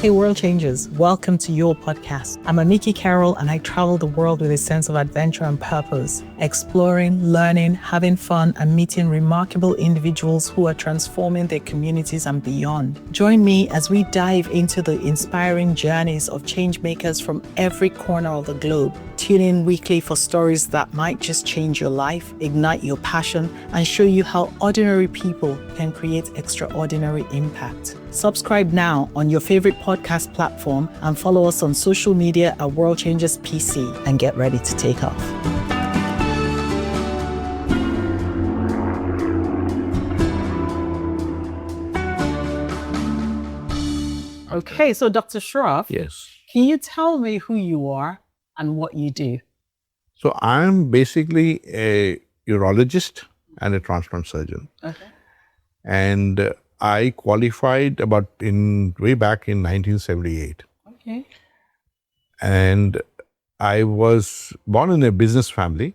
Hey world changers, welcome to your podcast. I'm AmickyCarol and I travel the world with a sense of adventure and purpose, exploring, learning, having fun and meeting remarkable individuals who are transforming their communities and beyond. Join me as we dive into the inspiring journeys of change makers from every corner of the globe. Tune in weekly for stories that might just change your life, ignite your passion, and show you how ordinary people can create extraordinary impact. Subscribe now on your favorite podcast platform and follow us on social media at World Changers PC and get ready to take off. Okay, so Dr. Shroff, Yes. can you tell me who you are and what you do? So I'm basically a urologist and a transplant surgeon. Okay. And I qualified way back in 1978. Okay. And I was born in a business family,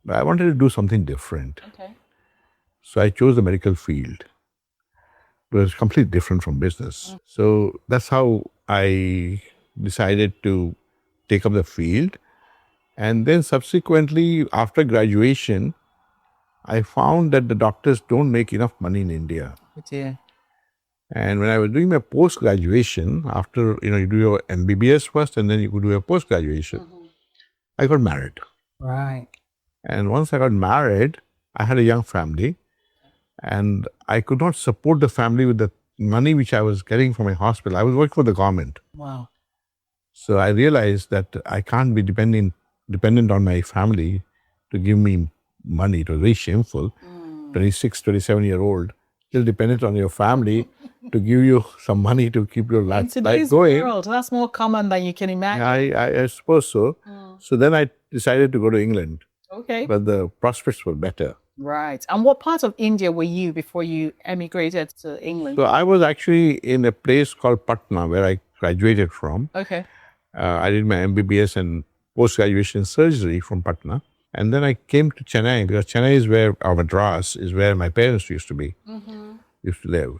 but I wanted to do something different. Okay. So I chose the medical field. It was completely different from business. So that's how I decided to take up the field. And then subsequently, after graduation, I found that the doctors don't make enough money in India. Yeah. And when I was doing my post-graduation, after, you do your MBBS first and then you could do your post-graduation, I got married. Right. And once I got married, I had a young family and I could not support the family with the money which I was getting from my hospital. I was working for the government. Wow. So I realized that I can't be dependent on my family to give me money. It was very shameful. 26, 27-year-old, still dependent on your family to give you some money to keep your life In today's going. world, that's more common than you can imagine. I suppose so. So then I decided to go to England, Okay. but the prospects were better. Right. And what part of India were you before you emigrated to England? So I was actually in a place called Patna, where I graduated from. Okay. I did my MBBS and post-graduation surgery from Patna. And then I came to Chennai, because Chennai is or Madras is where my parents used to be, used to live.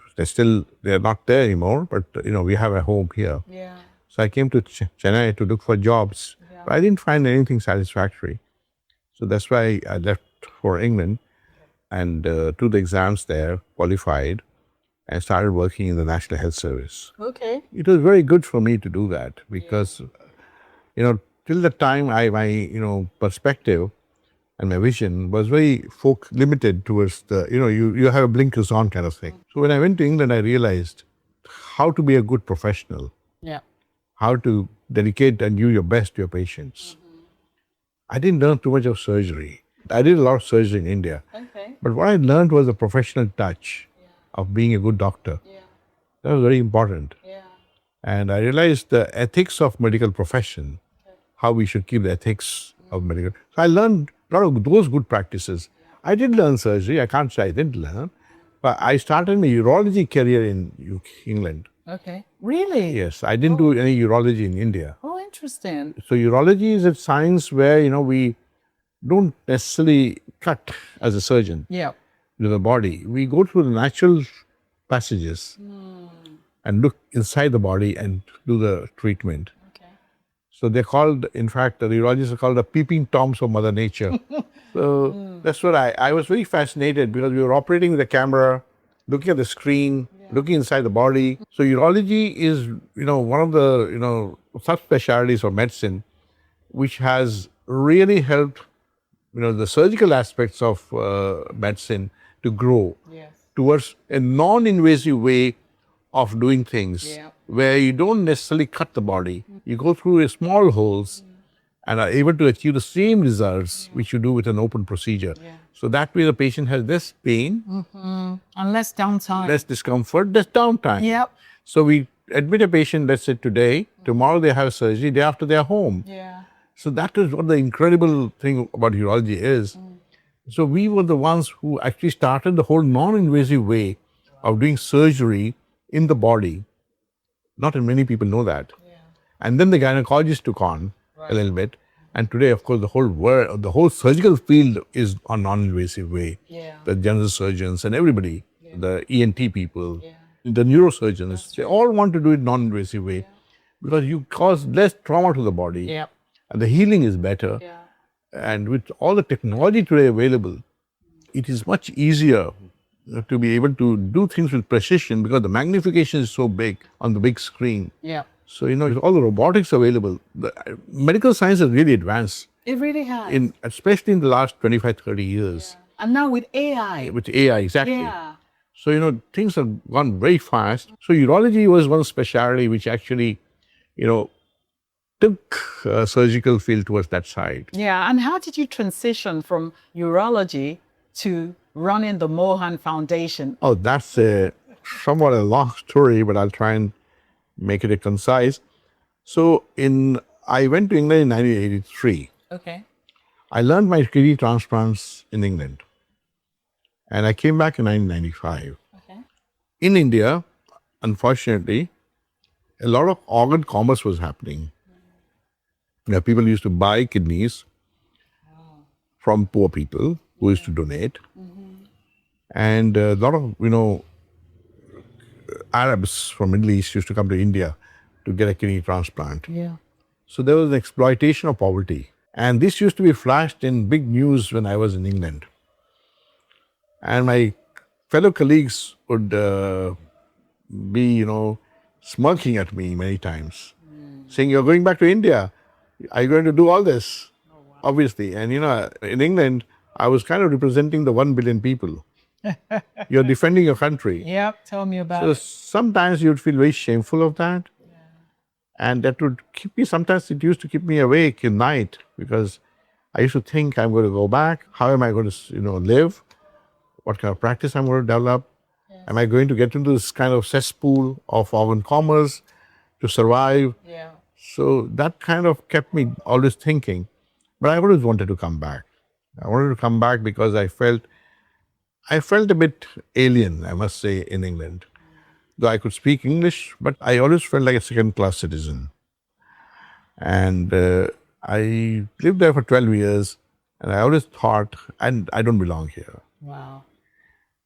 They're not there anymore, but we have a home here. Yeah. So I came to Chennai to look for jobs, but I didn't find anything satisfactory. So that's why I left for England and took the exams there, qualified, and started working in the National Health Service. Okay. It was very good for me to do that because, till the time my perspective and my vision was very limited towards you have a blinkers on kind of thing. So when I went to England, I realized how to be a good professional, Yeah. how to dedicate and give your best to your patients. I didn't learn too much of surgery. I did a lot of surgery in India. Okay. But what I learned was the professional touch of being a good doctor. Yeah. That was very important. Yeah. And I realized the ethics of medical profession, how we should keep the ethics of medical. So I learned a lot of those good practices. I did learn surgery. I can't say I didn't learn. But I started my urology career in England. Okay. Really? Yes, I didn't do any urology in India. Oh, interesting. So urology is a science where, we don't necessarily cut as a surgeon Yeah. to the body. We go through the natural passages and look inside the body and do the treatment. Okay. So they're called, in fact, the urologists are called the peeping toms of Mother Nature. So that's what I was very fascinated because we were operating with the camera, looking at the screen, looking inside the body. So urology is, one of the, subspecialties of medicine, which has really helped, the surgical aspects of medicine to grow Yes. towards a non-invasive way of doing things, where you don't necessarily cut the body. You go through a small holes and are able to achieve the same results which you do with an open procedure. So that way the patient has less pain, And less downtime. less discomfort, less downtime. Yep. So we admit a patient, let's say today, tomorrow they have surgery, day after they're home. Yeah. So that is what the incredible thing about urology is. So we were the ones who actually started the whole non-invasive way of doing surgery in the body. Not many people know that. And then the gynecologists took on a little bit. And today, of course, the whole world, the whole surgical field is on non-invasive way. Yeah. The general surgeons and everybody, the ENT people, the neurosurgeons, they all want to do it non-invasive way because you cause less trauma to the body Yep. and the healing is better. Yeah. And with all the technology today available, it is much easier to be able to do things with precision because the magnification is so big on the big screen. Yeah. So, with all the robotics available, the medical science has really advanced, It really has. especially in the last 25, 30 years. And now with AI. With AI, exactly. Yeah. So, things have gone very fast. So, urology was one specialty which actually, took surgical field towards that side. Yeah. And how did you transition from urology to running the Mohan Foundation? Oh, that's somewhat a long story, but I'll try and make it concise. So, I went to England in 1983. Okay. I learned my kidney transplants in England. And I came back in 1995. Okay. In India, unfortunately, a lot of organ commerce was happening. People used to buy kidneys from poor people who used to donate. And a lot of, Arabs from Middle East used to come to India to get a kidney transplant. Yeah. So there was an exploitation of poverty. And this used to be flashed in big news when I was in England. And my fellow colleagues would be, smirking at me many times, saying, "You're going back to India. Are you going to do all this?" Oh, wow. Obviously. And, in England, I was kind of representing the 1 billion people. You're defending your country. Yep. Tell me about So it. sometimes you'd feel very shameful of that. Yeah. And that would keep me, sometimes it used to keep me awake at night because I used to think, I'm going to go back. How am I going to, live? What kind of practice I'm going to develop? Yes. Am I going to get into this kind of cesspool of organ commerce to survive? Yeah. So that kind of kept me always thinking. But I always wanted to come back. I wanted to come back because I felt a bit alien, I must say, in England. Though I could speak English, but I always felt like a second-class citizen. And I lived there for 12 years, and I always thought, and I don't belong here. Wow.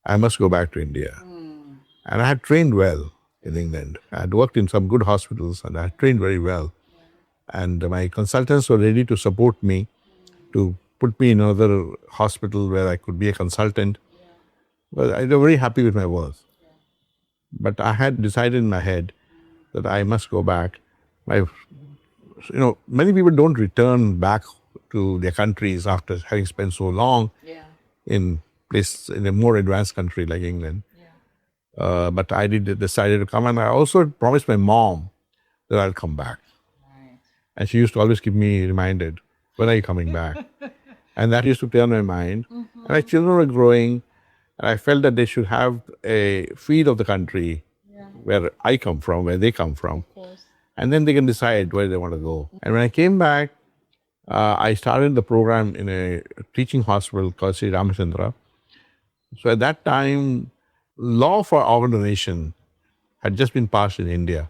I must go back to India. And I had trained well in England. I had worked in some good hospitals, and I had trained very well. And my consultants were ready to support me, to put me in another hospital where I could be a consultant. Well, I was very happy with my work. But I had decided in my head that I must go back. Many people don't return back to their countries after having spent so long in a more advanced country like England. But I decided to come, and I also promised my mom that I'll come back. Right. And she used to always keep me reminded, when are you coming back? And that used to turn my mind. And my children were growing, and I felt that they should have a feel of the country where I come from, where they come from. And then they can decide where they want to go. And when I came back, I started the program in a teaching hospital called Sri Ramachandra. So at that time, law for organ donation had just been passed in India.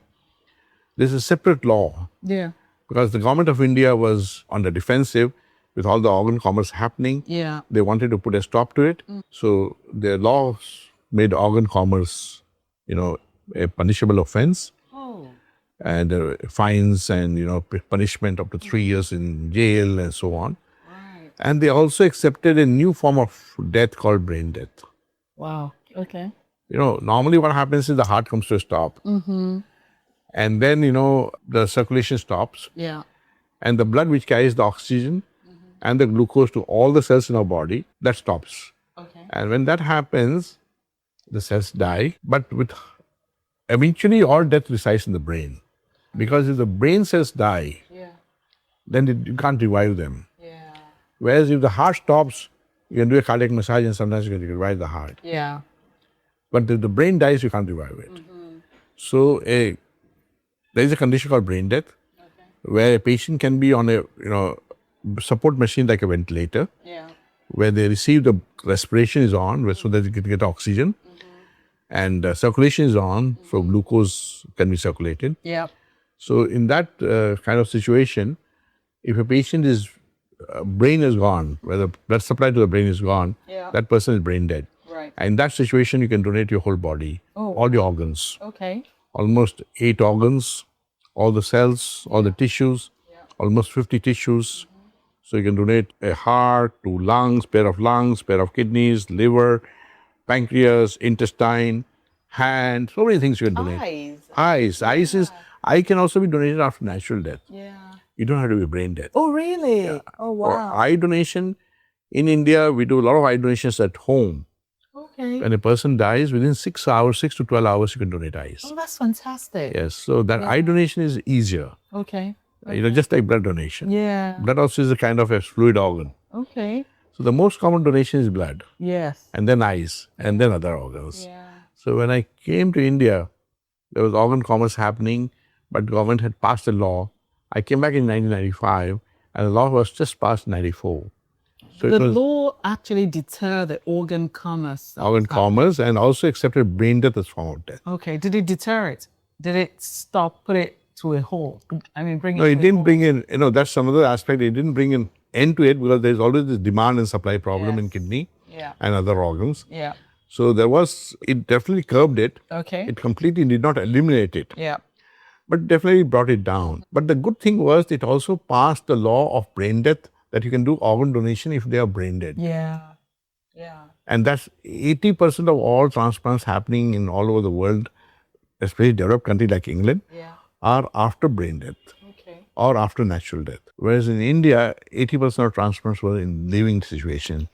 There's a separate law. Yeah. Because the government of India was on the defensive with all the organ commerce happening. Yeah. They wanted to put a stop to it. So their laws made organ commerce, a punishable offense. Oh. And fines and, punishment up to 3 years in jail and so on. Right. And they also accepted a new form of death called brain death. Wow. Okay. Normally what happens is the heart comes to a stop. And then, the circulation stops. Yeah. And the blood which carries the oxygen and the glucose to all the cells in our body, that stops. Okay. And when that happens, the cells die. But eventually all death resides in the brain. Because if the brain cells die, then you can't revive them. Yeah. Whereas if the heart stops, you can do a cardiac massage and sometimes you can revive the heart. Yeah. But if the brain dies, you can't revive it. So there is a condition called brain death, where a patient can be on a support machine like a ventilator, where they receive the respiration is on, so that they can get oxygen, and circulation is on, so glucose can be circulated. Yeah. So in that kind of situation, if a patient's brain is gone, where the blood supply to the brain is gone, that person is brain dead. Right. Right. And in that situation, you can donate your whole body, all the organs, Okay. almost 8 organs, all the cells, all the tissues, almost 50 tissues. So you can donate a heart, 2 lungs, pair of kidneys, liver, pancreas, intestine, hand, so many things you can donate. Eyes is, eye can also be donated after natural death. Yeah. You don't have to be brain dead. Oh, really? Oh, For wow. eye donation, in India, we do a lot of eye donations at home. Okay. When a person dies, within 6 hours, 6 to 12 hours, you can donate eyes. Oh, that's fantastic. Yes, so that eye donation is easier. Okay. Just like blood donation. Yeah. Blood also is a kind of a fluid organ. Okay. So the most common donation is blood, Yes. and then eyes, and then other organs. Yeah. So when I came to India, there was organ commerce happening, but government had passed a law. I came back in 1995, and the law was just passed in 94. So The it was law actually deter the organ commerce. organ commerce, and also accepted brain death as form of death. Okay. Did it deter it? Did it stop, put it to a halt? I mean, bring it No, to it a didn't halt? bring in, that's another aspect. It didn't bring an end to it because there's always this demand and supply problem in kidney Yeah. and other organs. Yeah. So it definitely curbed it. Okay. It completely did not eliminate it, Yeah. but definitely brought it down. But the good thing was it also passed the law of brain death, that you can do organ donation if they are brain dead. Yeah. Yeah. And that's 80% of all transplants happening in all over the world, especially developed countries like England, Yeah. are after brain death Okay. or after natural death. Whereas in India, 80% of transplants were in living situation.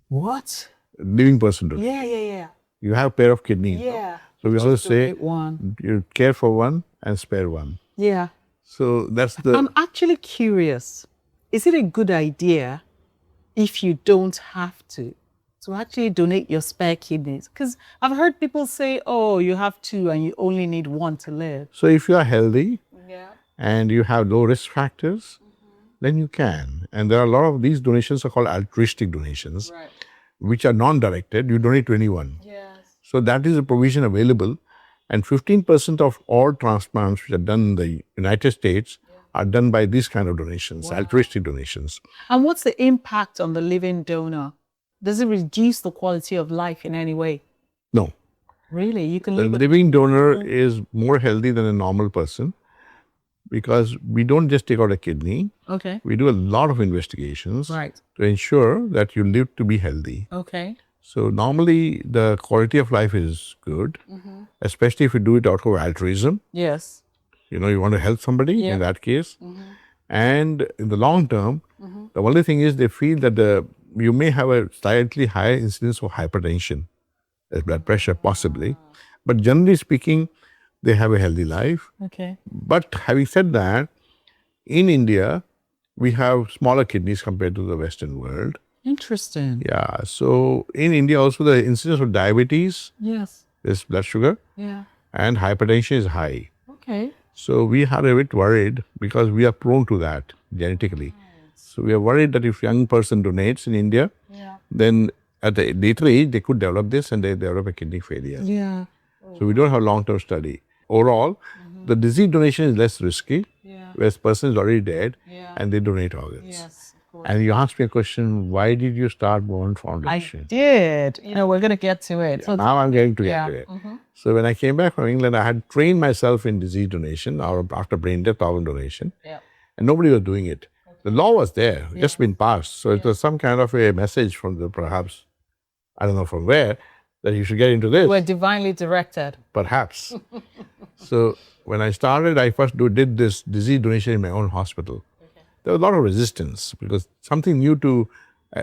What? Living person donation. Yeah. You have a pair of kidneys. Yeah. So we always say, One. you care for one and spare one. Yeah. So that's the... I'm actually curious. Is it a good idea if you don't have to actually donate your spare kidneys? Because I've heard people say, oh, you have two and you only need one to live. So if you are healthy Yeah. and you have low risk factors, then you can. And there are a lot of these donations are called altruistic donations, Right. which are non-directed. You donate to anyone. Yes. So that is a provision available. And 15% of all transplants which are done in the United States are done by these kind of donations, altruistic donations. And what's the impact on the living donor? Does it reduce the quality of life in any way? No. Really? You can The live with... living donor is more healthy than a normal person because we don't just take out a kidney. Okay. We do a lot of investigations Right. to ensure that you live to be healthy. Okay. So normally the quality of life is good, especially if you do it out of altruism. Yes. You want to help somebody in that case. And in the long term, the only thing is they feel that you may have a slightly higher incidence of hypertension, blood pressure possibly. But generally speaking, they have a healthy life. Okay. But having said that, in India, we have smaller kidneys compared to the Western world. Interesting. Yeah. So in India also the incidence of diabetes, Yes. is blood sugar, Yeah. and hypertension is high. Okay. So we are a bit worried because we are prone to that genetically. So we are worried that if young person donates in India, then at the later age they could develop this and they develop a kidney failure. Yeah. So we don't have long-term study. Overall, the disease donation is less risky, whereas person is already dead and they donate organs. Yes, of course. And you asked me a question, why did you start Born I Foundation? did. We're going to get to it. So Now I'm getting to get to it. So when I came back from England, I had trained myself in disease donation or after brain death organ donation, and nobody was doing it. The law was there, just been passed. So it was some kind of a message from perhaps, I don't know from where, that you should get into this. we're divinely directed. Perhaps. So when I started, I first did this disease donation in my own hospital. There was a lot of resistance because something new to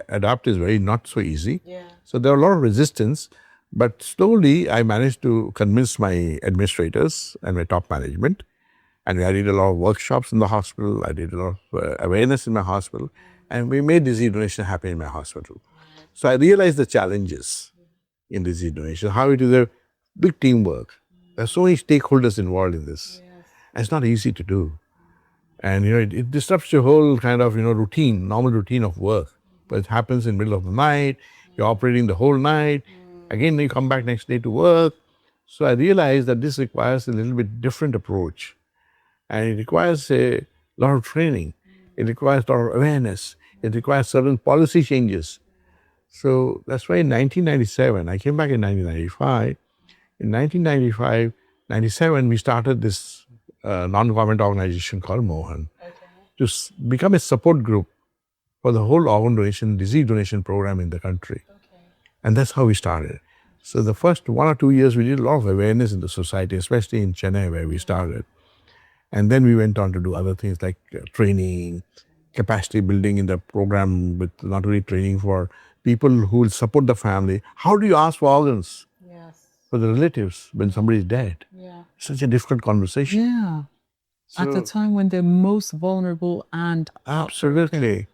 adapt is not so easy. So there were a lot of resistance, but slowly I managed to convince my administrators and my top management. And I did a lot of workshops in the hospital. I did a lot of awareness in my hospital. And we made disease donation happen in my hospital. So I realized the challenges in disease donation, how it is a big teamwork. There are so many stakeholders involved in this. And it's not easy to do. And it disrupts your whole kind of routine, normal routine of work. But it happens in the middle of the night, you're operating the whole night, again you come back next day to work. So I realized that this requires a little bit different approach. And it requires a lot of training. It requires a lot of awareness. It requires certain policy changes. So that's why in 1997, I came back in 1995. In 1995, 97, we started this non-government organization called Mohan to become a support group for the whole organ donation, disease donation program in the country. And that's how we started. So the first 1 or 2 years, we did a lot of awareness in the society, especially in Chennai where we started. And then we went on to do other things like training, capacity building in the program, with not only training for people who will support the family. How do you ask for organs for the relatives when somebody is dead? Such a difficult conversation. Yeah. At the time when they're most vulnerable and Absolutely.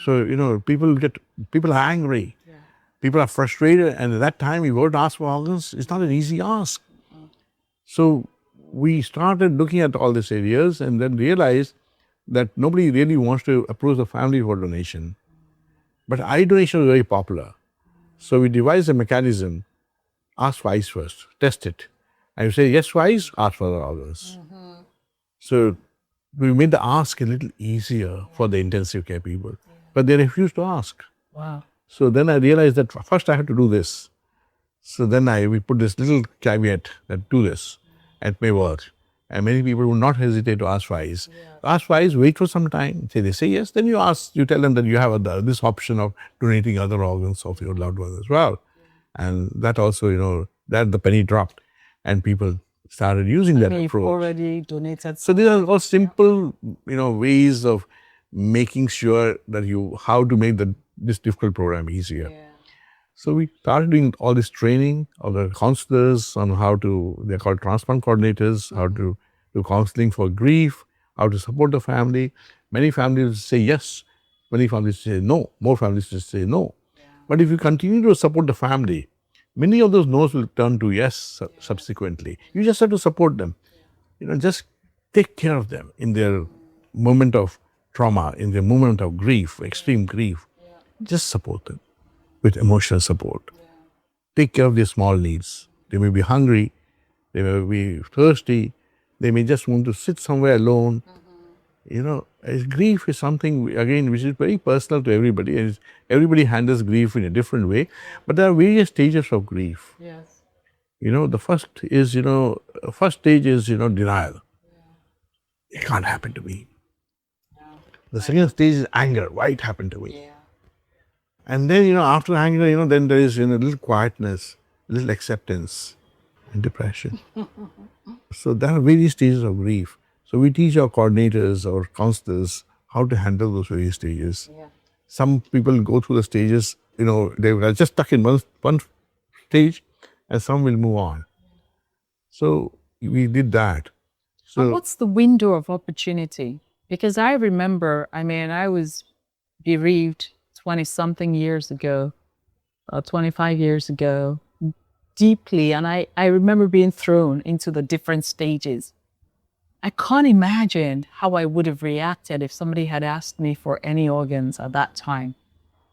So, people are angry. People are frustrated. And at that time, we go to ask for organs. It's not an easy ask. So we started looking at all these areas and then realized that nobody really wants to approach the family for donation. But eye donation is very popular. So we devised a mechanism, ask for eyes first, test it. And you say yes for eyes, ask for the organs. So we made the ask a little easier for the intensive care people. But they refused to ask. wow. So then I realized that first I had to do this. So then we put this little caveat that do this, it may work. And many people will not hesitate to ask for eyes. Ask for eyes, wait for some time. They say yes, then you tell them that you have this option of donating other organs of your loved ones as well. And that also, that the penny dropped and people started using that You've approach. already donated. So these are all simple, ways of making sure that how to make this difficult program easier. So we started doing all this training of the counselors on they're called transplant coordinators, how to do counseling for grief, how to support the family. Many families say yes, many families say no, more families just say no. But if you continue to support the family, many of those no's will turn to yes subsequently. You just have to support them. Just take care of them in their moment of trauma, in their moment of grief, extreme grief. Just support them with emotional support. Take care of their small needs. They may be hungry, they may be thirsty, they may just want to sit somewhere alone. Grief is something, again, which is very personal to everybody. And everybody handles grief in a different way. But there are various stages of grief. Yes. The first stage is, denial. It can't happen to me. The second stage is anger. Why it happened to me? And then, after anger, then there is, a little quietness, a little acceptance and depression. So there are various stages of grief. So we teach our coordinators or counselors how to handle those various stages. Some people go through the stages, they are just stuck in one stage, and some will move on. So we did that. And what's the window of opportunity? Because I remember, I was bereaved 20-something years ago, 25 years ago, deeply. And I remember being thrown into the different stages. I can't imagine how I would have reacted if somebody had asked me for any organs at that time,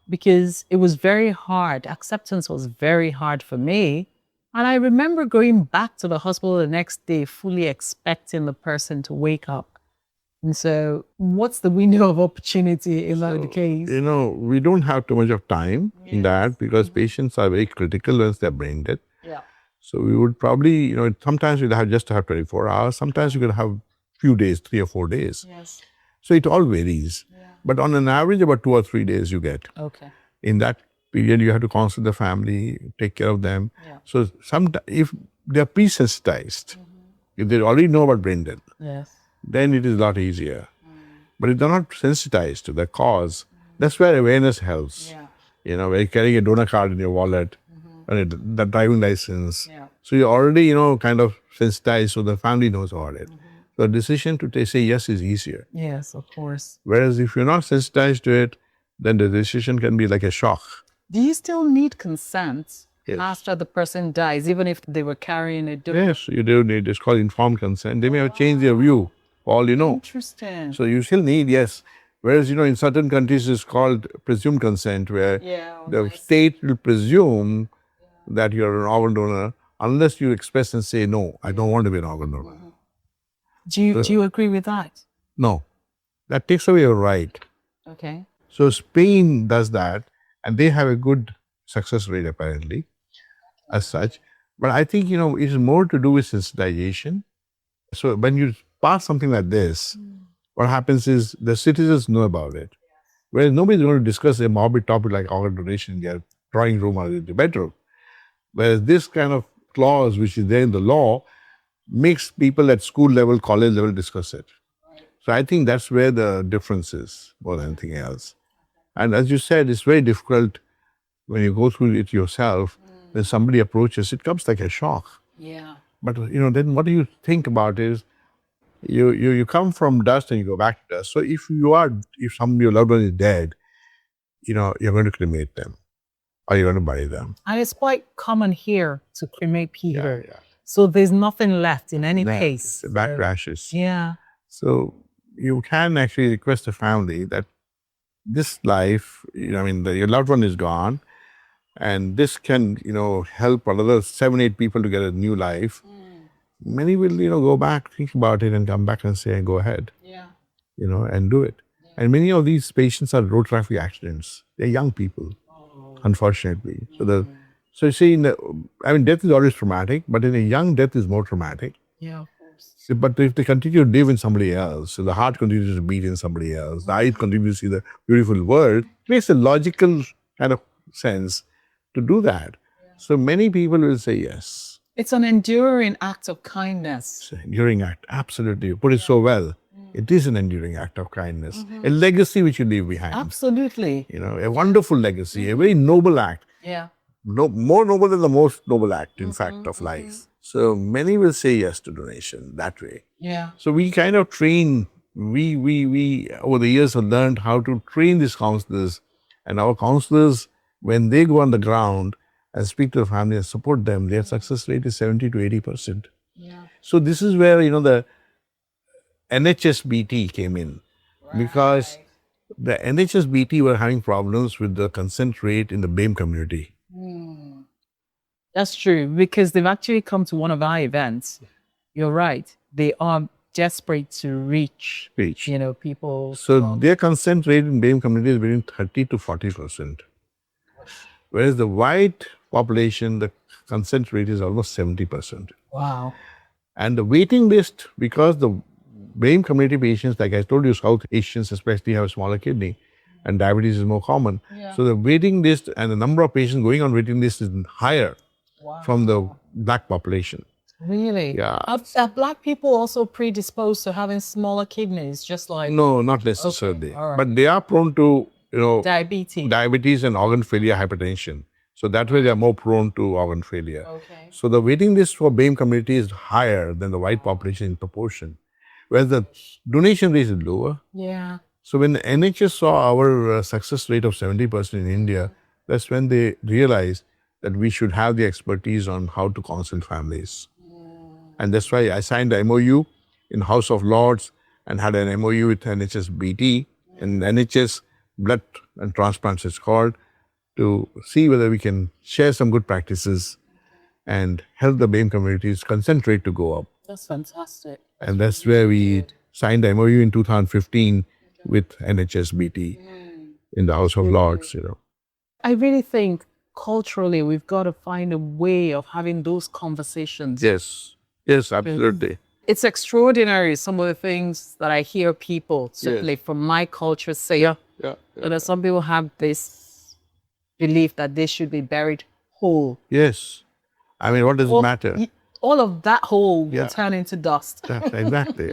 because it was very hard. Acceptance was very hard for me. And I remember going back to the hospital the next day, fully expecting the person to wake up. And so what's the window of opportunity in that case? We don't have too much of time in that, because patients are very critical once they're brain dead. So we would probably, sometimes we'd just have 24 hours. Sometimes you could have few days, 3 or 4 days. So it all varies. But on an average, about 2 or 3 days you get. Okay. In that period, you have to counsel the family, take care of them. So if they're pre-sensitized, if they already know about brain death, then it is a lot easier. But if they're not sensitized to the cause, that's where awareness helps. Where you're carrying a donor card in your wallet, and the driving license. So you're already, kind of sensitized, so the family knows about it. The decision to say yes is easier. Yes, of course. Whereas if you're not sensitized to it, then the decision can be like a shock. Do you still need consent after the person dies, even if they were carrying a donor? Yes, you do need. It's called informed consent. They may have changed their view, all you know. Interesting. So you still need, yes. Whereas, in certain countries it's called presumed consent, where the state will presume that you're an organ donor unless you express and say, no, I don't want to be an organ donor. Do you agree with that? No. That takes away your right. Okay. So Spain does that, and they have a good success rate apparently as such. But I think, it is more to do with sensitization. So when you pass something like this, what happens is the citizens know about it. Whereas nobody's going to discuss a morbid topic like organ donation in their drawing room or in the bedroom. Whereas this kind of clause, which is there in the law, makes people at school level, college level discuss it. So I think that's where the difference is more than anything else. And as you said, it's very difficult when you go through it yourself. When somebody approaches, it comes like a shock. Yeah. But then what do you think about is you come from dust and you go back to dust. So if some of your loved one is dead, you're going to cremate them or you're going to bury them. And it's quite common here to cremate people. Yeah. So there's nothing left in any case. Back to ashes. Yeah. So you can actually request the family that this life, your loved one is gone, and this can, help another 7-8 people to get a new life. Many will, go back, think about it, and come back and say, go ahead. Yeah. And do it. Yeah. And many of these patients are road traffic accidents. They're young people, unfortunately. So you see, death is always traumatic, but in a young, death is more traumatic. Yeah, of course. So, but if they continue to live in somebody else, so the heart continues to beat in somebody else, the eye continues to see the beautiful world, it makes a logical kind of sense to do that. Yeah. So many people will say yes. It's an enduring act of kindness. It's an enduring act, absolutely. You put it so well. It is an enduring act of kindness. A legacy which you leave behind. Absolutely. A wonderful legacy, a very noble act. Yeah. No, more noble than the most noble act, in fact, of life. So many will say yes to donation that way. Yeah. So we kind of train, we over the years have learned how to train these counselors. And our counselors, when they go on the ground and speak to the family and support them, their success rate is 70 to 80%. Yeah. So this is where, the NHS-BT came in. Right. Because the NHS-BT were having problems with the consent rate in the BAME community. That's true, because they've actually come to one of our events. You're right. They are desperate to reach. People. So their consent rate in BAME community is between 30 to 40%. Whereas the white population, the consent rate is almost 70%. Wow. And the waiting list, because the BAME community patients, like I told you, South Asians especially have a smaller kidney, and diabetes is more common. Yeah. So the waiting list and the number of patients going on waiting list is higher from the black population. Really? Yeah. Are black people also predisposed to having smaller kidneys, just like? No, not necessarily. Okay. Right. But they are prone to, diabetes and organ failure, hypertension. So that way they are more prone to organ failure. Okay. So the waiting list for BAME community is higher than the white population in proportion, whereas the donation rate is lower. Yeah. So when NHS saw our success rate of 70% in India, that's when they realized that we should have the expertise on how to counsel families. And that's why I signed the MOU in House of Lords and had an MOU with NHS-BT and NHS Blood and Transplants it's called, to see whether we can share some good practices and help the BAME community's consent rate to go up. That's fantastic. And that's where we signed the MOU in 2015 with NHS-BT in the House of Lords, I really think culturally we've got to find a way of having those conversations. Yes, absolutely. It's extraordinary, some of the things that I hear people, certainly from my culture, say. That some people have this belief that they should be buried whole. Yes. What does it matter? All of that whole will turn into dust. Exactly,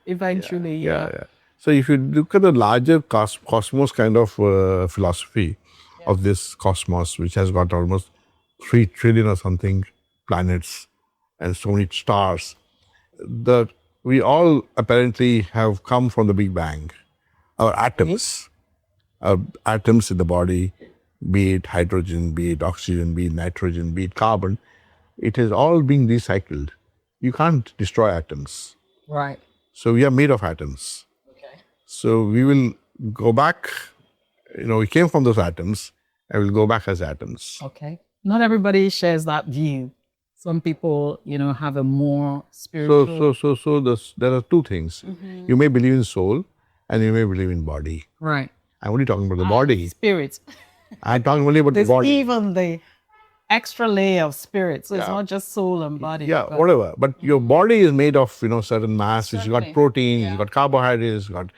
eventually. Yeah. So if you look at the larger cosmos kind of philosophy of this cosmos, which has got almost 3 trillion or something planets and so many stars, we all apparently have come from the Big Bang. Our atoms in the body, be it hydrogen, be it oxygen, be it nitrogen, be it carbon, it is all being recycled. You can't destroy atoms. Right. So we are made of atoms. Okay. So we will go back, we came from those atoms and we'll go back as atoms. Okay. Not everybody shares that view. Some people, have a more spiritual... So there are 2 things. Mm-hmm. You may believe in soul and you may believe in body. Right. I'm only talking about the body. Spirit. I'm talking only about the There's body. even the extra layer of spirit. So it's not just soul and body. Yeah, whatever. But your body is made of, certain mass. It's got Certainly. protein, it's got carbohydrates, it's got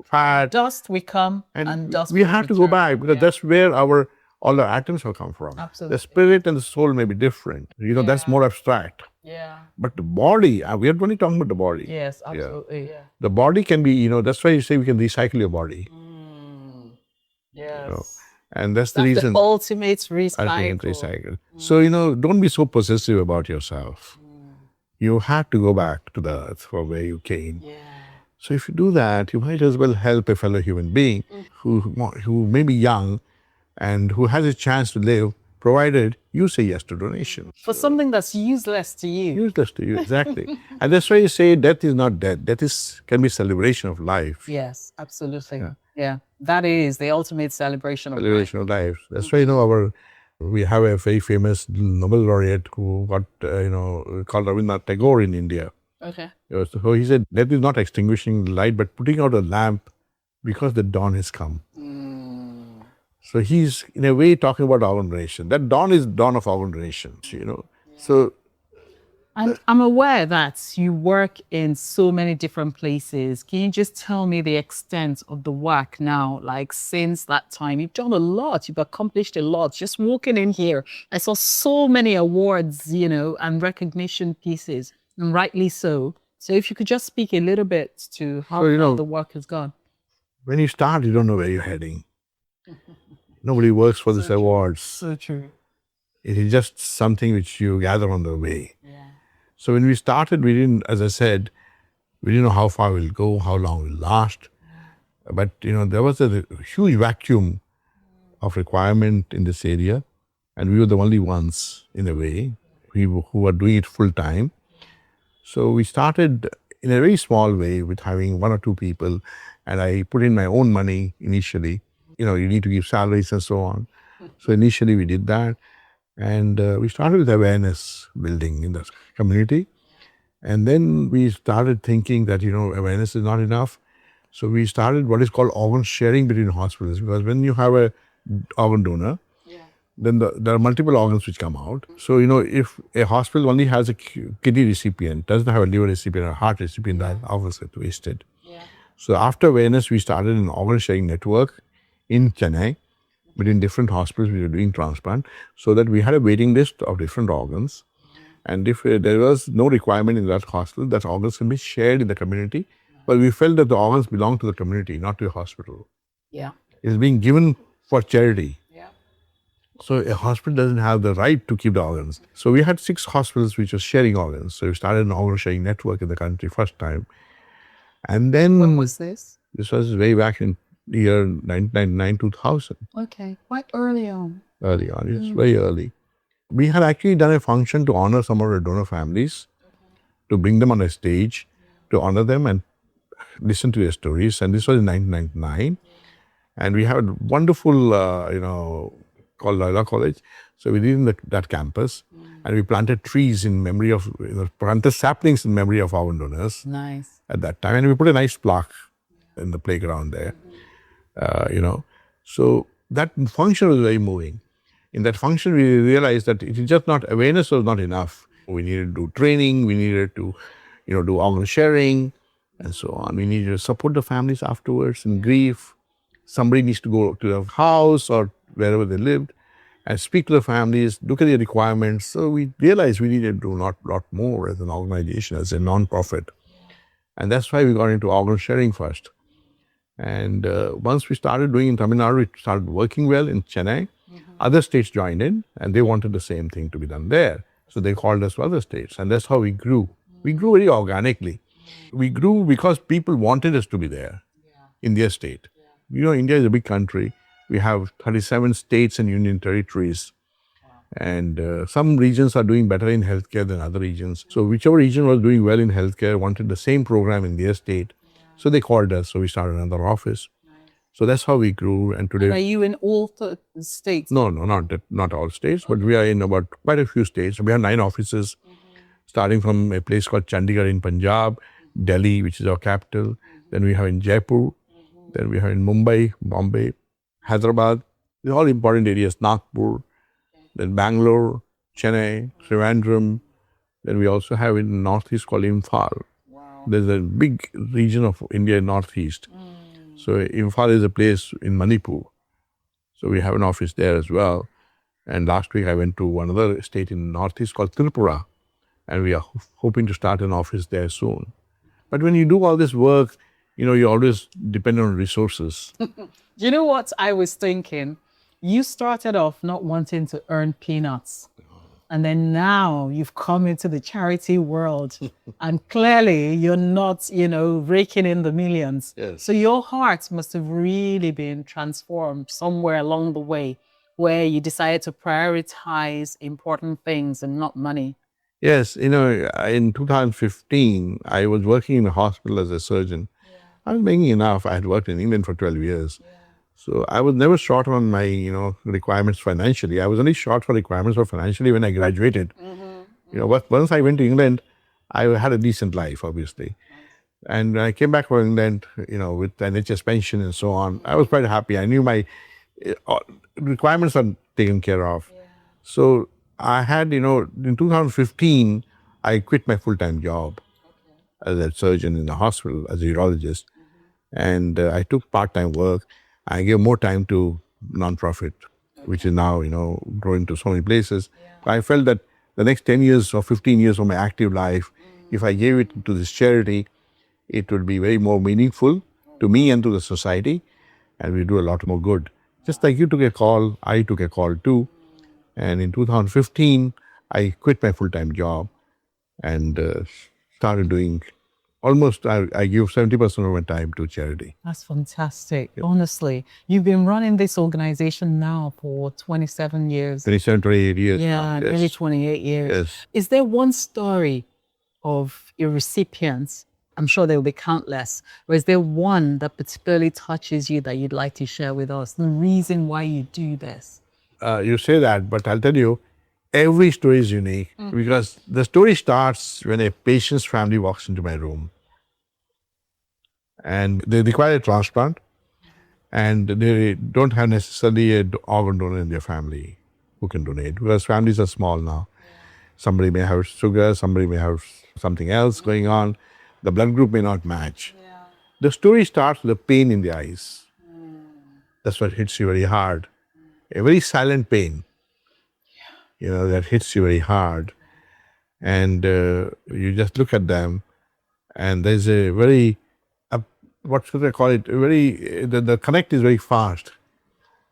fat. Dust we come and dust we have to go return. back because that's where all our atoms have come from. Absolutely. The spirit and the soul may be different. That's more abstract. Yeah. But the body, we are only talking about the body. Yes, absolutely. Yeah. The body can be, that's why you say we can recycle your body. Yes. And that's the reason. The ultimate Ultimate recycle. recycle. So, don't be so possessive about yourself. You have to go back to the earth from where you came. Yeah. So if you do that, you might as well help a fellow human being who may be young and who has a chance to live, provided you say yes to donation. For something that's useless to you. Useless to you, exactly. And that's why you say death is not death. Death can be celebration of life. Yes, absolutely. Yeah. That is the ultimate celebration of life. Celebration of life. That's why, we have a very famous Nobel laureate who got, called Rabindranath Tagore in India. Okay. So he said, death is not extinguishing the light, but putting out a lamp because the dawn has come. So he's, in a way, talking about organ donation. That dawn is dawn of organ donation, So I'm aware that you work in so many different places. Can you just tell me the extent of the work now? Like since that time, you've done a lot. You've accomplished a lot. Just walking in here, I saw so many awards, and recognition pieces, and rightly so. So if you could just speak a little bit to how far the work has gone. When you start, you don't know where you're heading. Nobody works for these awards. So true. It is just something which you gather on the way. Yeah. So when we started, we didn't, as I said, we didn't know how far we'll go, how long we'll last. But, there was a huge vacuum of requirement in this area. And we were the only ones, in a way, who were doing it full time. So we started in a very small way with having one or two people. And I put in my own money initially. You need to give salaries and so on. So initially we did that. And we started with awareness building in the community. And then we started thinking that, awareness is not enough. So we started what is called organ sharing between hospitals. Because when you have an organ donor, then there are multiple organs which come out. So, if a hospital only has a kidney recipient, doesn't have a liver recipient or a heart recipient, that organs get wasted. Yeah. So after awareness, we started an organ sharing network in Chennai, between different hospitals we were doing transplant, so that we had a waiting list of different organs. And if there was no requirement in that hospital, that organs can be shared in the community. But we felt that the organs belong to the community, not to a hospital. Yeah. It's being given for charity. Yeah. So a hospital doesn't have the right to keep the organs. So we had 6 hospitals which were sharing organs. So we started an organ sharing network in the country first time. And then... When was this? This was way back in the year 1999, 2000. Okay, quite early on. Early on, it's very early. We had actually done a function to honor some of our donor families, to bring them on a stage, to honor them and listen to their stories. And this was in 1999. And we had a wonderful, called Loyola College. So we did in that campus. And we planted trees in memory of, planted saplings in memory of organ donors. Nice. At that time. And we put a nice plaque in the playground there. So that function was very moving. In that function, we realized that it is just not, awareness was not enough. We needed to do training, we needed to, do organ sharing and so on. We needed to support the families afterwards in grief. Somebody needs to go to their house or wherever they lived and speak to the families, look at their requirements. So we realized we needed to do a lot more as an organization, as a non-profit. And that's why we got into organ sharing first. And once we started doing in Tamil Nadu, it started working well in Chennai. Other states joined in and they wanted the same thing to be done there. So they called us to other states and that's how we grew. We grew very organically. We grew because people wanted us to be there in their state. India is a big country. We have 37 states and union territories. And some regions are doing better in healthcare than other regions. So whichever region was doing well in healthcare wanted the same program in their state. So they called us. So we started another office. So that's how we grew. And today... And are you in all states? No, not all states, but we are in about quite a few states. We have 9 offices, starting from a place called Chandigarh in Punjab, Delhi, which is our capital. Then we have in Jaipur. Then we have in Mumbai, Bombay, Hyderabad. They're all important areas, Nagpur, then Bangalore, Chennai, Trivandrum. Then we also have in the northeast called Imphal. Wow. There's a big region of India northeast. So Imphal is a place in Manipur. So we have an office there as well. And last week I went to another state in the northeast called Tripura. And we are hoping to start an office there soon. But when you do all this work, you always depend on resources. You know what I was thinking? You started off not wanting to earn peanuts. And then now you've come into the charity world and clearly you're not, raking in the millions. Yes. So your heart must have really been transformed somewhere along the way where you decided to prioritize important things and not money. Yes, in 2015, I was working in a hospital as a surgeon. Yeah. I was making enough. I had worked in England for 12 years. Yeah. So I was never short on my, requirements financially. I was only short for requirements for financially when I graduated. But once I went to England, I had a decent life, obviously. And when I came back from England, with NHS pension and so on, I was quite happy. I knew my requirements are taken care of. Yeah. So I had, in 2015, I quit my full-time job as a surgeon in the hospital, as a urologist. And I took part-time work. I gave more time to non-profit, which is now, growing to so many places. Yeah. I felt that the next 10 years or 15 years of my active life, if I gave it to this charity, it would be very more meaningful to me and to the society, and we do a lot more good. Just like you took a call, I took a call too. And in 2015, I quit my full-time job and started doing almost, I give 70% of my time to charity. That's fantastic. Yeah. Honestly, you've been running this organization now for 27 years. 27, 28 years. Yeah, yes. Nearly 28 years. Yes. Is there one story of your recipients? I'm sure there will be countless. Or is there one that particularly touches you that you'd like to share with us? The reason why you do this? You say that, but I'll tell you, every story is unique because the story starts when a patient's family walks into my room and they require a transplant and they don't have necessarily an organ donor in their family who can donate because families are small now. Yeah. Somebody may have sugar, somebody may have something else going on. The blood group may not match. Yeah. The story starts with the pain in the eyes. That's what hits you very hard. A very silent pain. That hits you very hard. And you just look at them and there's a very, what should I call it? The connect is very fast.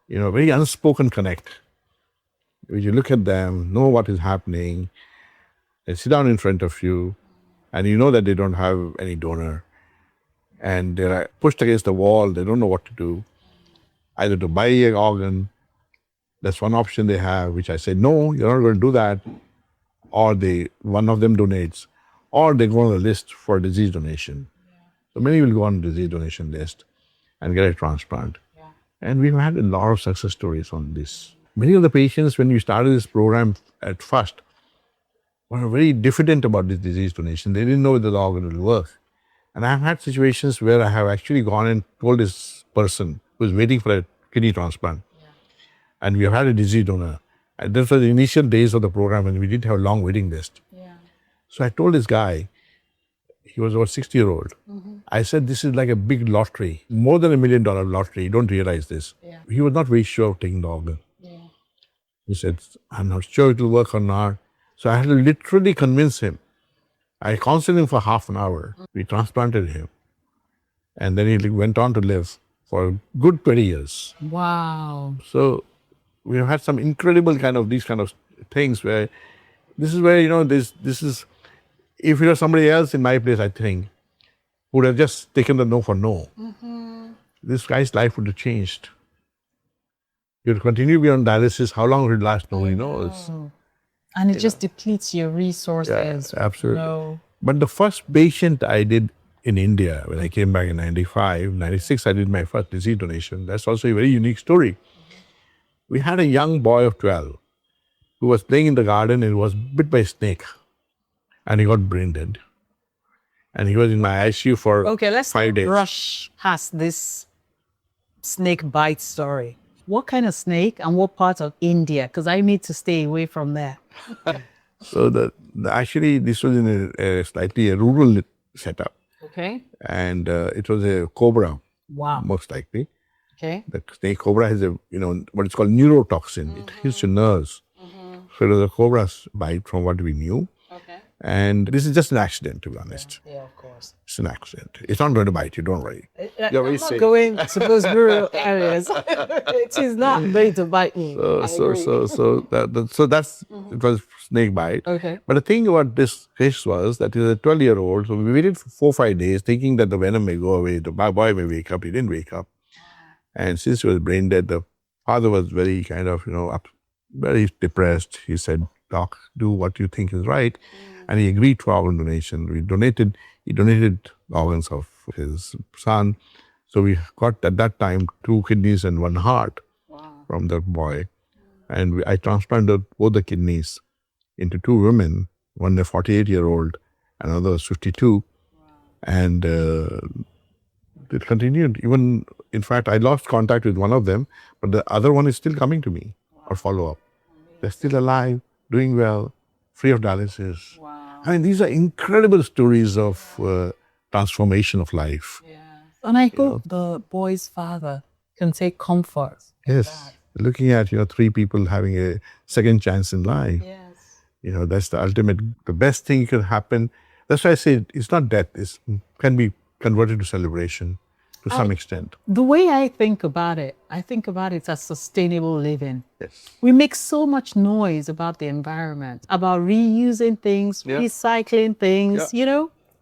Very unspoken connect. When you look at them, know what is happening, they sit down in front of you and you know that they don't have any donor and they're pushed against the wall, they don't know what to do. Either to buy an organ, that's one option they have, which I say, no, you're not going to do that. Or one of them donates. Or they go on the list for disease donation. Yeah. So many will go on the disease donation list and get a transplant. Yeah. And we've had a lot of success stories on this. Many of the patients, when we started this program at first, were very diffident about this disease donation. They didn't know whether the organ will work. And I've had situations where I have actually gone and told this person who is waiting for a kidney transplant, and we have had a disease donor. And this was the initial days of the program and we didn't have a long waiting list. Yeah. So I told this guy, he was about 60-year-old. I said, this is like a big lottery, more than $1 million lottery. You don't realize this. Yeah. He was not very sure of taking the organ. Yeah. He said, I'm not sure it will work or not. So I had to literally convince him. I counseled him for half an hour. We transplanted him. And then he went on to live for a good 20 years. Wow. So we have had some incredible these kind of things where this is where, this is, if it was somebody else in my place, I think, would have just taken the no for no. This guy's life would have changed. He would continue to be on dialysis. How long it would last, nobody knows. And it just depletes your resources. Yeah, absolutely. But the first patient I did in India, when I came back in 95, 96, I did my first disease donation. That's also a very unique story. We had a young boy of 12 who was playing in the garden and was bit by a snake. And he got brain dead. And he was in my ICU for 5 days. Let's rush past this snake bite story. What kind of snake and what part of India? Because I need to stay away from there. So actually this was in a slightly a rural setup, Okay. and it was a cobra, Wow. most likely. Okay. The snake cobra has what is called neurotoxin. It hits your nerves. So it was a cobra's bite from what we knew. Okay. And this is just an accident, to be honest. Yeah, of course. It's an accident. It's not going to bite you, don't worry. I'm not going to those rural areas. It is not going to bite me. So that's it was snake bite. Okay. But the thing about this case was that he was a 12-year-old. So we waited for 4 or 5 days thinking that the venom may go away. The boy may wake up. He didn't wake up. And since he was brain dead, the father was very kind of, very depressed. He said, "Doc, do what you think is right." And he agreed to organ donation. He donated organs of his son. So we got at that time 2 kidneys and 1 heart from that boy. And I transplanted both the kidneys into 2 women, one a 48-year-old, another was 52. And it continued. Even, in fact, I lost contact with one of them, but the other one is still coming to me or follow up. They're still alive, doing well, free of dialysis. Wow. I mean, these are incredible stories of transformation of life. Yeah. And I hope the boy's father can take comfort. Yes. Looking at, 3 people having a second chance in life. Yes. That's the ultimate, the best thing can happen. That's why I say it's not death. It can be converted to celebration to some extent. The way I think about it as sustainable living. Yes. We make so much noise about the environment, about reusing things, recycling things,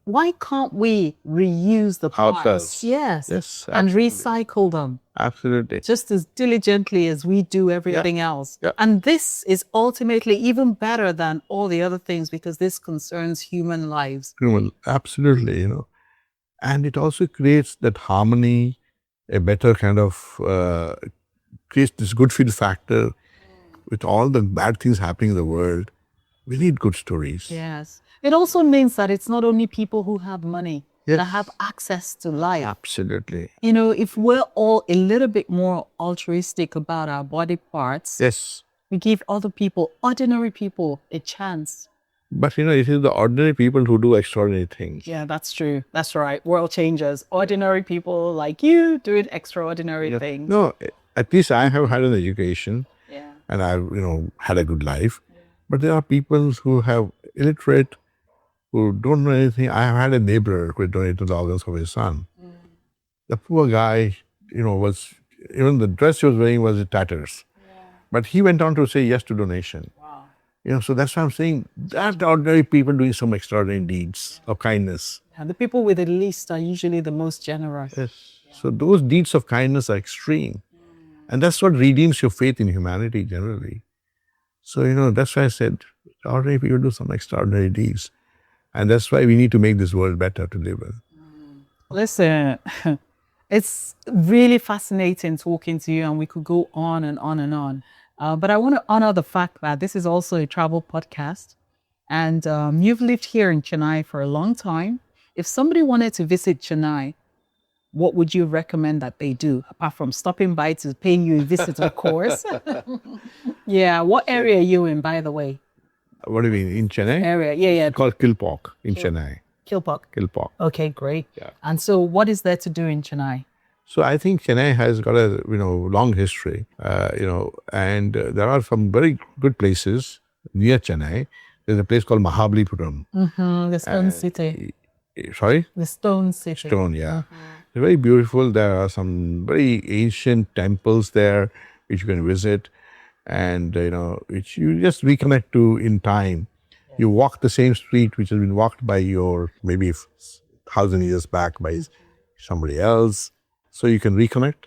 Why can't we reuse the parts? Ourselves. Yes. Yes. And Absolutely. recycle them. Absolutely. Just as diligently as we do everything else. Yeah. And this is ultimately even better than all the other things because this concerns human lives. Absolutely, And it also creates that harmony, a better kind of, creates this good feel factor with all the bad things happening in the world. We need good stories. Yes. It also means that it's not only people who have money that have access to life. Absolutely. If we're all a little bit more altruistic about our body parts, Yes. we give other people, ordinary people, a chance. But it is the ordinary people who do extraordinary things. Yeah, that's true. That's right. World changers. Ordinary people like you doing extraordinary things. No, at least I have had an education. Yeah. And I've, had a good life. But there are people who have illiterate, who don't know anything. I have had a neighbor who donated the organs of his son. The poor guy, was, even the dress he was wearing was in tatters. But he went on to say yes to donation. Wow. So that's why I'm saying that ordinary people doing some extraordinary deeds of kindness. And the people with the least are usually the most generous. Yes. So those deeds of kindness are extreme. And that's what redeems your faith in humanity generally. So, that's why I said ordinary people do some extraordinary deeds. And that's why we need to make this world better to live in. Listen, it's really fascinating talking to you, and we could go on and on and on. But I want to honor the fact that this is also a travel podcast. And you've lived here in Chennai for a long time. If somebody wanted to visit Chennai, what would you recommend that they do, apart from stopping by to pay you a visitor course? Yeah, what area are you in, by the way? What do you mean, in Chennai? Area, yeah. It's called Kilpauk in Chennai. Kilpauk. Okay, great. Yeah. And so what is there to do in Chennai? So I think Chennai has got a long history, and there are some very good places near Chennai. There's a place called Mahabalipuram. The Stone City. Sorry? The Stone City. Stone, yeah. They're very beautiful. There are some very ancient temples there which you can visit, and which you just reconnect to in time. Yes. You walk the same street which has been walked by your maybe 1,000 years back by somebody else. So you can reconnect.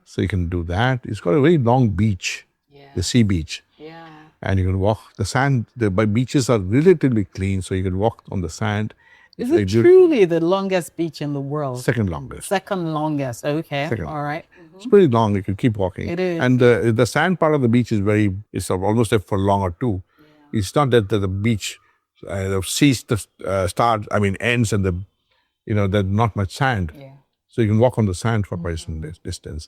So you can do that. It's got a very long beach, the sea beach. Yeah. And you can walk the sand. The beaches are relatively clean, so you can walk on the sand. Is it truly the longest beach in the world? Second longest. Second longest. Okay. Second. All right. It's pretty long. You can keep walking. It is. And the sand part of the beach is it's almost a furlong or two. Yeah. It's not that the beach, the sea ends and there's not much sand. Yeah. So you can walk on the sand for quite some distance.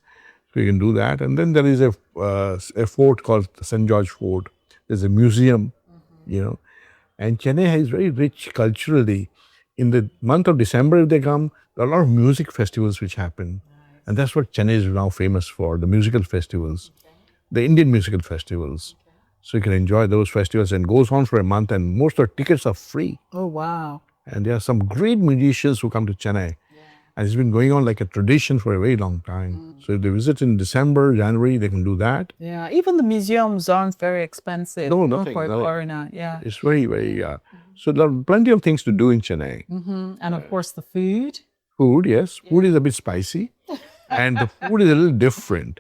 So you can do that. And then there is a fort called St. George Fort. There's a museum, you know. And Chennai is very rich culturally. In the month of December, if they come, there are a lot of music festivals which happen. And that's what Chennai is now famous for, the musical festivals, the Indian musical festivals. So you can enjoy those festivals, and goes on for a month, and most of the tickets are free. Oh, wow. And there are some great musicians who come to Chennai. And it's been going on like a tradition for a very long time. So if they visit in December, January, they can do that. Yeah, even the museums aren't very expensive. No, nothing. For a Nothing. foreigner, yeah. It's very, very, so there are plenty of things to do in Chennai. And of course, the food. Food, yes. Food is a bit spicy. And the food is a little different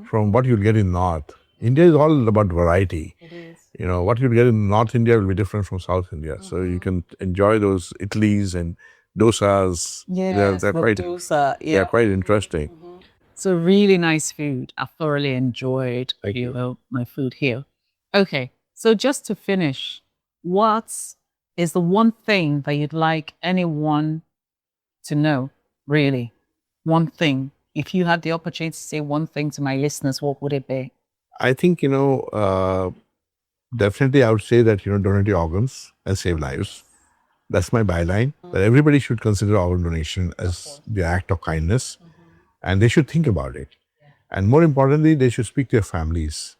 from what you'll get in North. India is all about variety. It is. You know, what you'll get in North India will be different from South India. So you can enjoy those idlis and dosas. Yes, they're quite, dosa, they're quite interesting. So really nice food. I thoroughly enjoyed my food here. Okay, so just to finish, what is the one thing that you'd like anyone to know, really? One thing. If you had the opportunity to say one thing to my listeners, what would it be? I think, definitely I would say that, donate your organs and save lives. That's my byline. That everybody should consider organ donation as the act of kindness, and they should think about it. And more importantly, they should speak to their families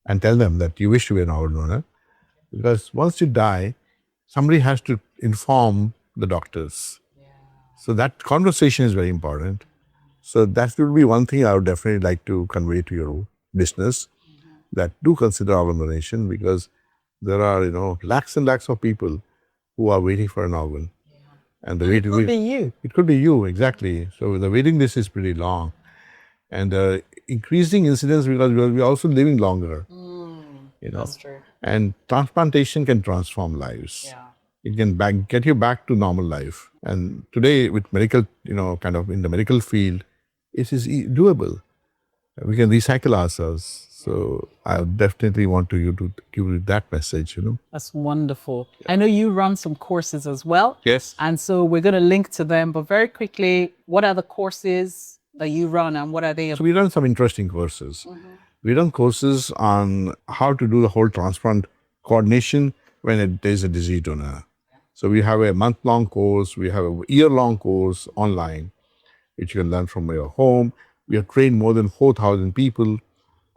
and tell them that you wish to be an organ donor. Because once you die, somebody has to inform the doctors. So that conversation is very important. So that would be one thing I would definitely like to convey to your listeners, that do consider organ donation, because there are, lakhs and lakhs of people who are waiting for an organ. And the waiting It could be you. It could be you, exactly. So the waiting list is pretty long. And increasing incidence, because we're also living longer. That's true. And transplantation can transform lives. Yeah. It can get you back to normal life. And today with medical, kind of in the medical field, it is doable. We can recycle ourselves. So I definitely want you to give you that message, That's wonderful. I know you run some courses as well. Yes. And so we're going to link to them. But very quickly, what are the courses that you run and what are they? So we run some interesting courses. We run courses on how to do the whole transplant coordination when there's a deceased donor. So we have a month-long course. We have a year-long course online, which you can learn from your home. We have trained more than 4,000 people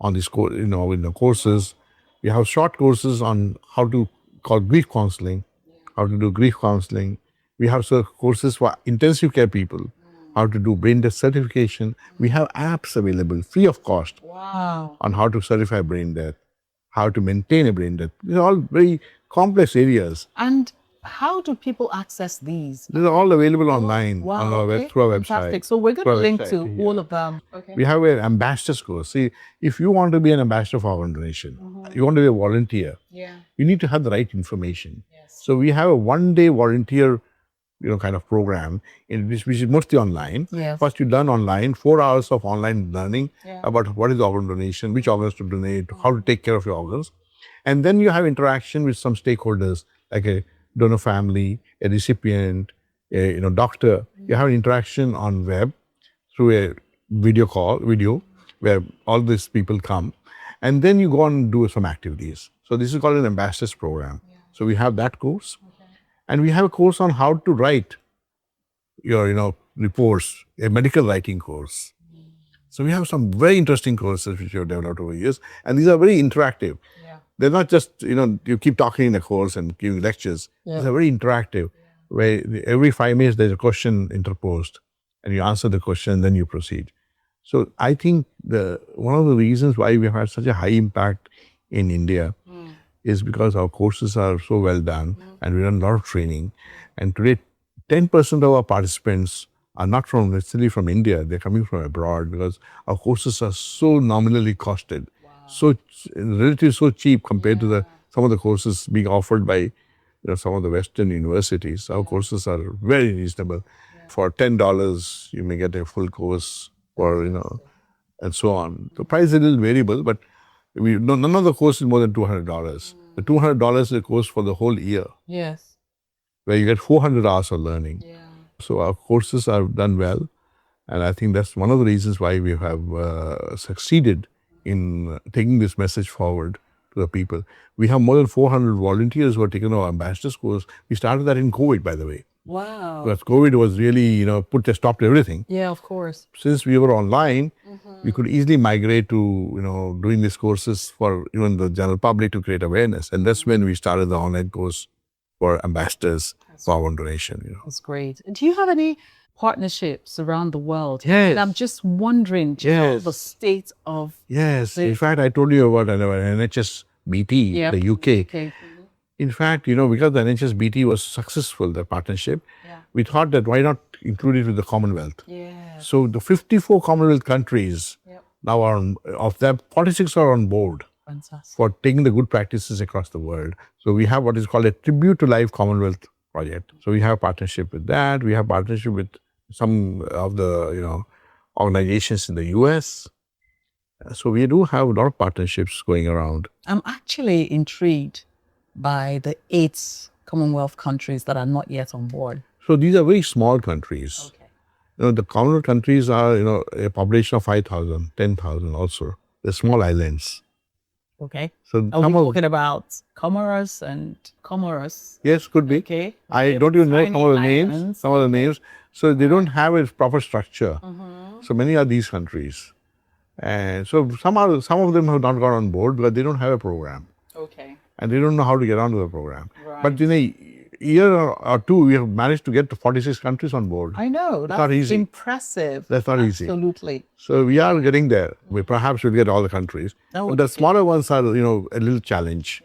on this course, in the courses. We have short courses on how to call grief counseling, how to do grief counseling. We have courses for intensive care people, how to do brain death certification. We have apps available free of cost on how to certify brain death, how to maintain a brain death. These are all very complex areas. And how do people access these? These are all available online on through our website. Fantastic. So we're going to link to all of them. Okay. We have an ambassador's course. See, if you want to be an ambassador for organ donation, you want to be a volunteer, you need to have the right information. Yes. So we have a one-day volunteer, kind of program which is mostly online. Yes. First you learn online, 4 hours of online learning about what is organ donation, which organs to donate, how to take care of your organs. And then you have interaction with some stakeholders, like a donor family, a recipient, a doctor. You have an interaction on web through a video where all these people come, and then you go and do some activities. So this is called an ambassador's program. So we have that course, and we have a course on how to write your reports, a medical writing course. So we have some very interesting courses which we have developed over years, and these are very interactive. They're not just, you keep talking in a course and giving lectures. They're very interactive, where every 5 minutes there's a question interposed, and you answer the question, and then you proceed. So I think one of the reasons why we have had such a high impact in India is because our courses are so well done, and we run a lot of training. And today, 10% of our participants are not necessarily from India. They're coming from abroad, because our courses are so nominally costed. So relatively so cheap compared to some of the courses being offered by some of the Western universities. Our courses are very reasonable. For $10, you may get a full course, or and so on. The price is a little variable, but none of the course is more than $200. The $200 is a course for the whole year. Yes. Where you get 400 hours of learning. So our courses are done well, And I think that's one of the reasons why we have succeeded in taking this message forward to the people. We have more than 400 volunteers who are taking our ambassadors course. We started that in COVID, by the way. Wow. Because COVID was really, put a stop to everything. Yeah, of course. Since we were online, we could easily migrate to, doing these courses for even the general public to create awareness. And that's when we started the online course for ambassadors for organ donation. That's great. And do you have any partnerships around the world? Yes. And I'm just wondering the state of... Yes. In fact, I told you about NHS-BT, the UK. Okay. In fact, because the NHS-BT was successful, the partnership, we thought that why not include it with the Commonwealth? Yeah. So the 54 Commonwealth countries now are of them, 46 are on board. Fantastic. For taking the good practices across the world. So we have what is called a Tribute to Life Commonwealth project. So we have a partnership with that. We have partnership with some of the organizations in the US. So we do have a lot of partnerships going around. I'm actually intrigued by the 8 Commonwealth countries that are not yet on board. So these are very small countries. Okay. The Commonwealth countries are, a population of 5,000, 10,000 also. They're small islands. Okay. So are we talking about Comoros and Comoros? Yes, could be. Okay. I don't even know some of the names. Some of the names. So they don't have a proper structure. So many are these countries. And so some of them have not got on board because they don't have a program. Okay. And they don't know how to get onto the program. Right. But in a year or two, we have managed to get to 46 countries on board. I know. That's not easy. Impressive. That's not easy. Absolutely. So we are getting there. We perhaps will get all the countries. But the smaller ones are, a little challenge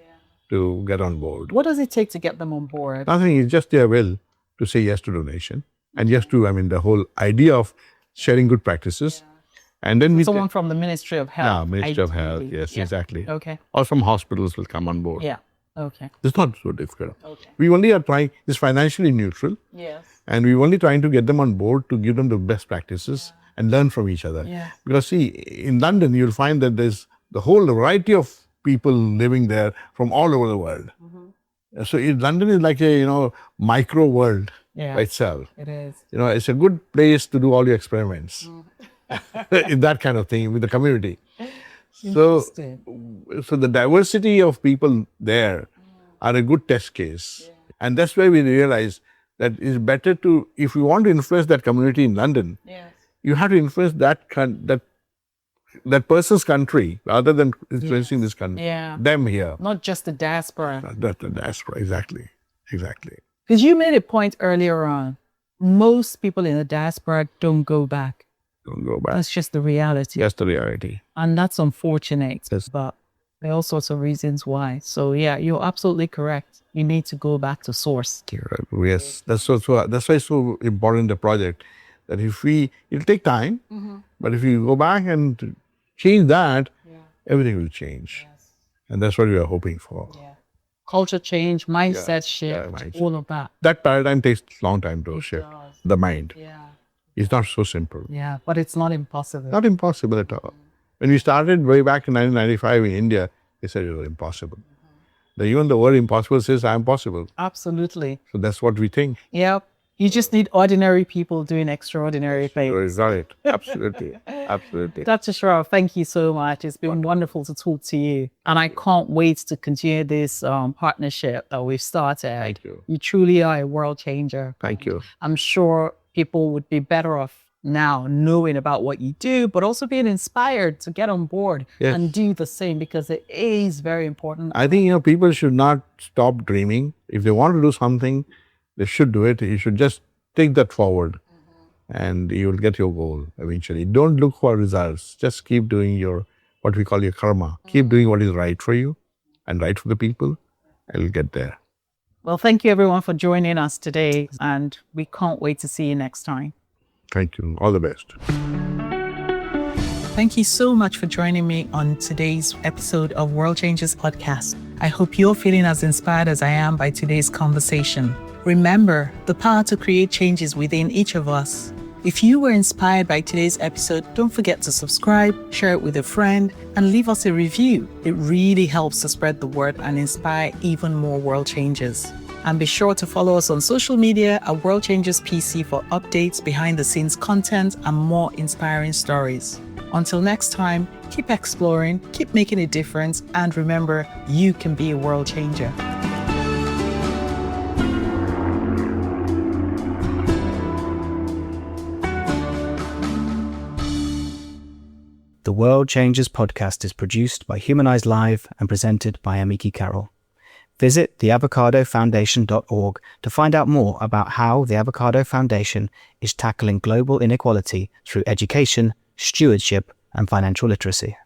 to get on board. What does it take to get them on board? Nothing. It's just their will to say yes to donation. And yes to, the whole idea of sharing good practices. And then someone from the Ministry of Health. Yeah, Ministry of Health. Yes, exactly. Okay. Or some hospitals will come on board. Yeah. Okay. It's not so difficult. Okay. We only are trying, it's financially neutral. Yes. And we're only trying to get them on board to give them the best practices and learn from each other. Yeah. Because see, in London, you'll find that there's the whole variety of people living there from all over the world. So London is like a, micro world by itself. It is. It's a good place to do all your experiments. In that kind of thing with the community. So the diversity of people there are a good test case. And that's why we realize that it's better to, if you want to influence that community in London, you have to influence that person's country rather than influencing this country, them here. Not just the diaspora. Not the diaspora, exactly. Because you made a point earlier on, most people in the diaspora don't go back. Don't go back. That's just the reality. That's the reality. And that's unfortunate. Yes. But there are all sorts of reasons why. So yeah, you're absolutely correct. You need to go back to source. Yes, that's why it's so important, the project, that it'll take time, but if you go back and change that, everything will change. Yes. And that's what we are hoping for. Yeah. Culture change, mindset shift, all of that. That paradigm takes a long time to shift. The mind. Yeah. It's not so simple. Yeah, but it's not impossible. Not impossible at all. When we started way back in 1995 in India, they said it was impossible. Even the word impossible says, I am possible. Absolutely. So that's what we think. Yep. You just need ordinary people doing extraordinary things. Right. Absolutely. Absolutely. Dr. Shroff, thank you so much. It's been wonderful to talk to you. And I can't wait to continue this partnership that we've started. Thank you. You truly are a world changer. Thank you. I'm sure people would be better off now knowing about what you do, but also being inspired to get on board and do the same, because it is very important. I think, people should not stop dreaming. If they want to do something, they should do it. You should just take that forward and you will get your goal eventually. Don't look for results. Just keep doing what we call your karma. Keep doing what is right for you and right for the people, and you'll get there. Well, thank you everyone for joining us today, and we can't wait to see you next time. Thank you. All the best. Thank you so much for joining me on today's episode of World Changers Podcast. I hope you're feeling as inspired as I am by today's conversation. Remember, the power to create change is within each of us. If you were inspired by today's episode, don't forget to subscribe, share it with a friend, and leave us a review. It really helps to spread the word and inspire even more world changers. And be sure to follow us on social media at World Changers PC for updates, behind the scenes content, and more inspiring stories. Until next time, keep exploring, keep making a difference, and remember, you can be a world changer. The World Changers podcast is produced by Humanized Live and presented by AmickyCarol. Visit theavocadofoundation.org to find out more about how the Avocado Foundation is tackling global inequality through education, stewardship, and financial literacy.